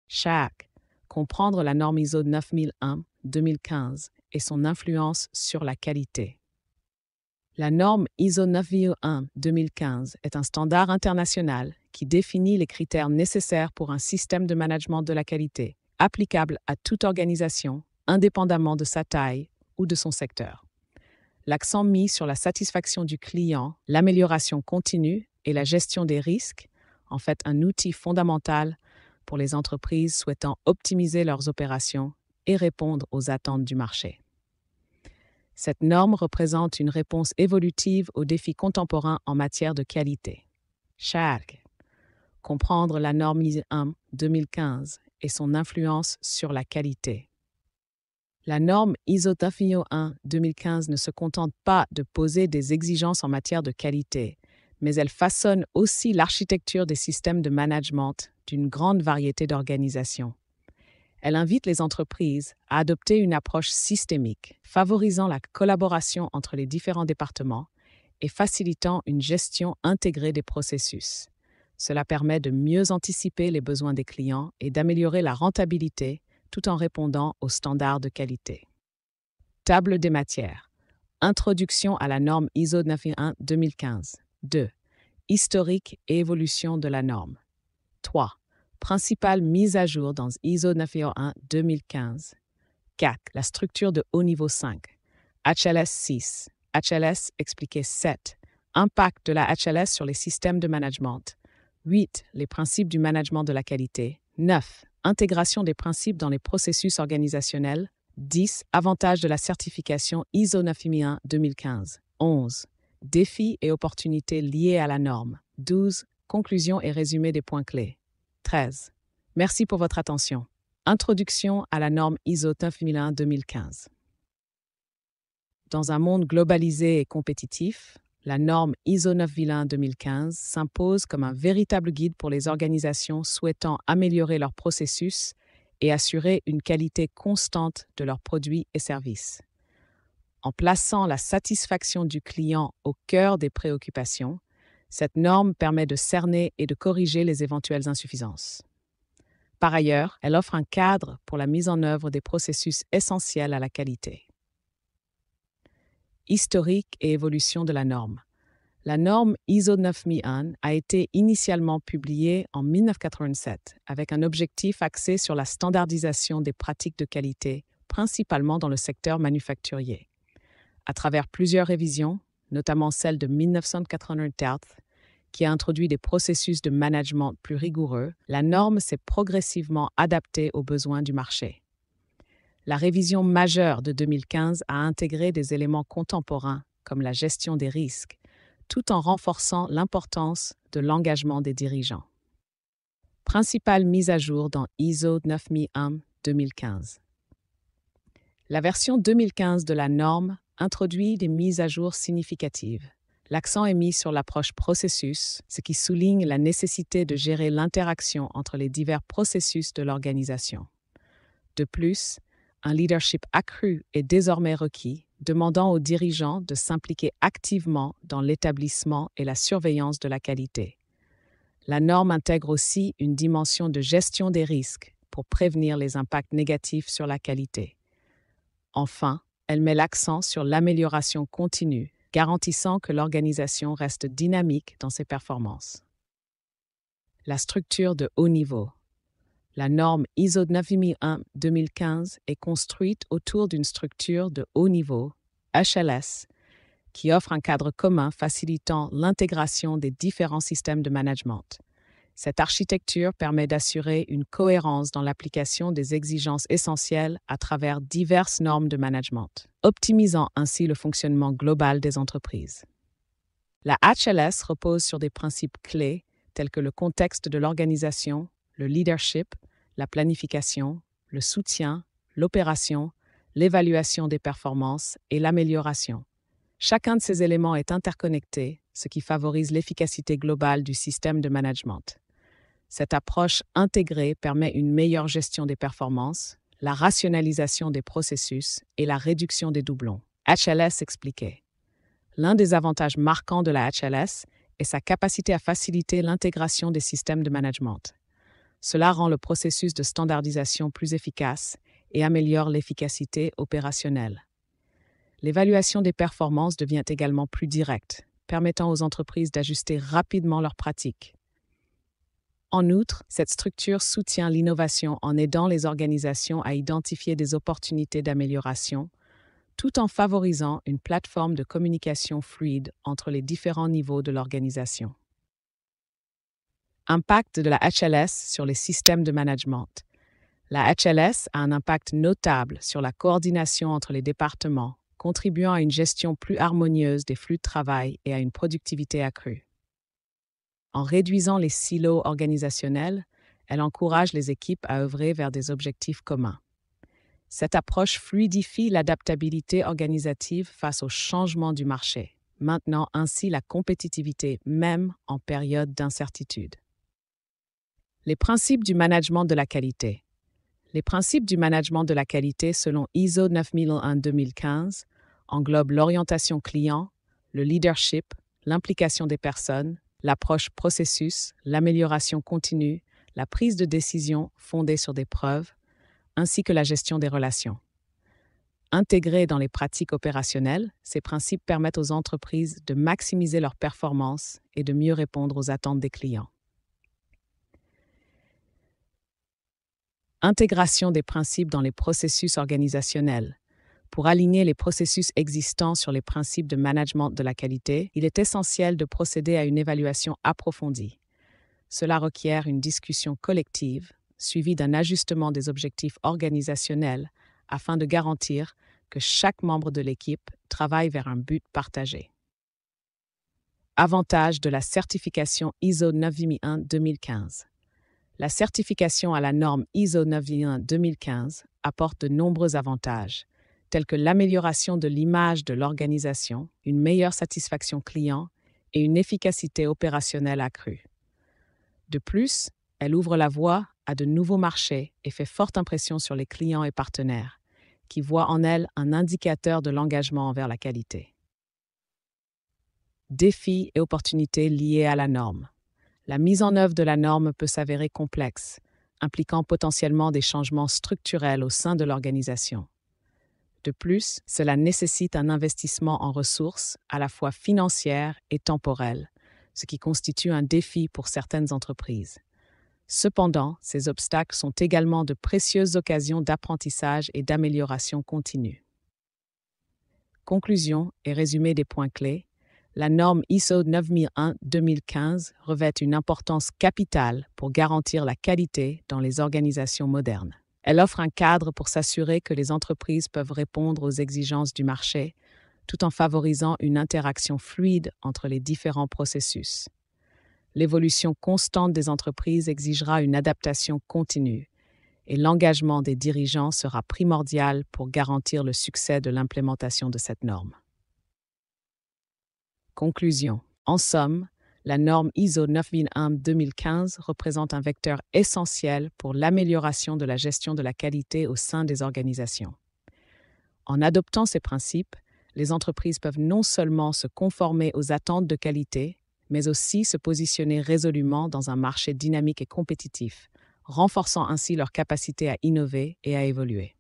Chaque, comprendre la norme ISO 9001-2015 et son influence sur la qualité. La norme ISO 9001-2015 est un standard international qui définit les critères nécessaires pour un système de management de la qualité, applicable à toute organisation, indépendamment de sa taille ou de son secteur. L'accent mis sur la satisfaction du client, l'amélioration continue et la gestion des risques, en fait un outil fondamental pour les entreprises souhaitant optimiser leurs opérations et répondre aux attentes du marché. Cette norme représente une réponse évolutive aux défis contemporains en matière de qualité. Chaque, comprendre la norme ISO 2015 et son influence sur la qualité. La norme ISO 9001-2015 ne se contente pas de poser des exigences en matière de qualité, mais elle façonne aussi l'architecture des systèmes de management d'une grande variété d'organisations. Elle invite les entreprises à adopter une approche systémique, favorisant la collaboration entre les différents départements et facilitant une gestion intégrée des processus. Cela permet de mieux anticiper les besoins des clients et d'améliorer la rentabilité tout en répondant aux standards de qualité. Table des matières. Introduction à la norme ISO 9001-2015. 2. Historique et évolution de la norme. 3. Principales mises à jour dans ISO 9001-2015. 4. La structure de haut niveau 5. HLS 6. HLS expliqué 7. Impact de la HLS sur les systèmes de management. 8. Les principes du management de la qualité. 9. Intégration des principes dans les processus organisationnels. 10. Avantages de la certification ISO 9001-2015. 11. Défis et opportunités liés à la norme. 12. Conclusion et résumé des points clés. 13. Merci pour votre attention. Introduction à la norme ISO 9001-2015. Dans un monde globalisé et compétitif, la norme ISO 9001-2015 s'impose comme un véritable guide pour les organisations souhaitant améliorer leurs processus et assurer une qualité constante de leurs produits et services. En plaçant la satisfaction du client au cœur des préoccupations, cette norme permet de cerner et de corriger les éventuelles insuffisances. Par ailleurs, elle offre un cadre pour la mise en œuvre des processus essentiels à la qualité. Historique et évolution de la norme. La norme ISO 9001 a été initialement publiée en 1987 avec un objectif axé sur la standardisation des pratiques de qualité, principalement dans le secteur manufacturier. À travers plusieurs révisions, notamment celle de 1991, qui a introduit des processus de management plus rigoureux, la norme s'est progressivement adaptée aux besoins du marché. La révision majeure de 2015 a intégré des éléments contemporains comme la gestion des risques, tout en renforçant l'importance de l'engagement des dirigeants. Principale mise à jour dans ISO 9001-2015. La version 2015 de la norme introduit des mises à jour significatives. L'accent est mis sur l'approche processus, ce qui souligne la nécessité de gérer l'interaction entre les divers processus de l'organisation. De plus, un leadership accru est désormais requis, demandant aux dirigeants de s'impliquer activement dans l'établissement et la surveillance de la qualité. La norme intègre aussi une dimension de gestion des risques pour prévenir les impacts négatifs sur la qualité. Enfin, elle met l'accent sur l'amélioration continue, garantissant que l'organisation reste dynamique dans ses performances. La structure de haut niveau. La norme ISO 9001-2015 est construite autour d'une structure de haut niveau, HLS, qui offre un cadre commun facilitant l'intégration des différents systèmes de management. Cette architecture permet d'assurer une cohérence dans l'application des exigences essentielles à travers diverses normes de management, optimisant ainsi le fonctionnement global des entreprises. La HLS repose sur des principes clés tels que le contexte de l'organisation, le leadership, la planification, le soutien, l'opération, l'évaluation des performances et l'amélioration. Chacun de ces éléments est interconnecté, ce qui favorise l'efficacité globale du système de management. Cette approche intégrée permet une meilleure gestion des performances, la rationalisation des processus et la réduction des doublons. HLS expliqué. L'un des avantages marquants de la HLS est sa capacité à faciliter l'intégration des systèmes de management. Cela rend le processus de standardisation plus efficace et améliore l'efficacité opérationnelle. L'évaluation des performances devient également plus directe, permettant aux entreprises d'ajuster rapidement leurs pratiques. En outre, cette structure soutient l'innovation en aidant les organisations à identifier des opportunités d'amélioration, tout en favorisant une plateforme de communication fluide entre les différents niveaux de l'organisation. Impact de la HLS sur les systèmes de management. La HLS a un impact notable sur la coordination entre les départements, contribuant à une gestion plus harmonieuse des flux de travail et à une productivité accrue. En réduisant les silos organisationnels, elle encourage les équipes à œuvrer vers des objectifs communs. Cette approche fluidifie l'adaptabilité organisative face aux changements du marché, maintenant ainsi la compétitivité même en période d'incertitude. Les principes du management de la qualité. Les principes du management de la qualité selon ISO 9001-2015 englobent l'orientation client, le leadership, l'implication des personnes, l'approche processus, l'amélioration continue, la prise de décision fondée sur des preuves, ainsi que la gestion des relations. Intégrés dans les pratiques opérationnelles, ces principes permettent aux entreprises de maximiser leurs performances et de mieux répondre aux attentes des clients. Intégration des principes dans les processus organisationnels. Pour aligner les processus existants sur les principes de management de la qualité, il est essentiel de procéder à une évaluation approfondie. Cela requiert une discussion collective, suivie d'un ajustement des objectifs organisationnels afin de garantir que chaque membre de l'équipe travaille vers un but partagé. Avantages de la certification ISO 9001-2015. La certification à la norme ISO 9001-2015 apporte de nombreux avantages, tels que l'amélioration de l'image de l'organisation, une meilleure satisfaction client et une efficacité opérationnelle accrue. De plus, elle ouvre la voie à de nouveaux marchés et fait forte impression sur les clients et partenaires, qui voient en elle un indicateur de l'engagement envers la qualité. Défis et opportunités liés à la norme. La mise en œuvre de la norme peut s'avérer complexe, impliquant potentiellement des changements structurels au sein de l'organisation. De plus, cela nécessite un investissement en ressources, à la fois financières et temporelles, ce qui constitue un défi pour certaines entreprises. Cependant, ces obstacles sont également de précieuses occasions d'apprentissage et d'amélioration continue. Conclusion et résumé des points clés. La norme ISO 9001-2015 revêt une importance capitale pour garantir la qualité dans les organisations modernes. Elle offre un cadre pour s'assurer que les entreprises peuvent répondre aux exigences du marché, tout en favorisant une interaction fluide entre les différents processus. L'évolution constante des entreprises exigera une adaptation continue, et l'engagement des dirigeants sera primordial pour garantir le succès de l'implémentation de cette norme. Conclusion. En somme, la norme ISO 9001-2015 représente un vecteur essentiel pour l'amélioration de la gestion de la qualité au sein des organisations. En adoptant ces principes, les entreprises peuvent non seulement se conformer aux attentes de qualité, mais aussi se positionner résolument dans un marché dynamique et compétitif, renforçant ainsi leur capacité à innover et à évoluer.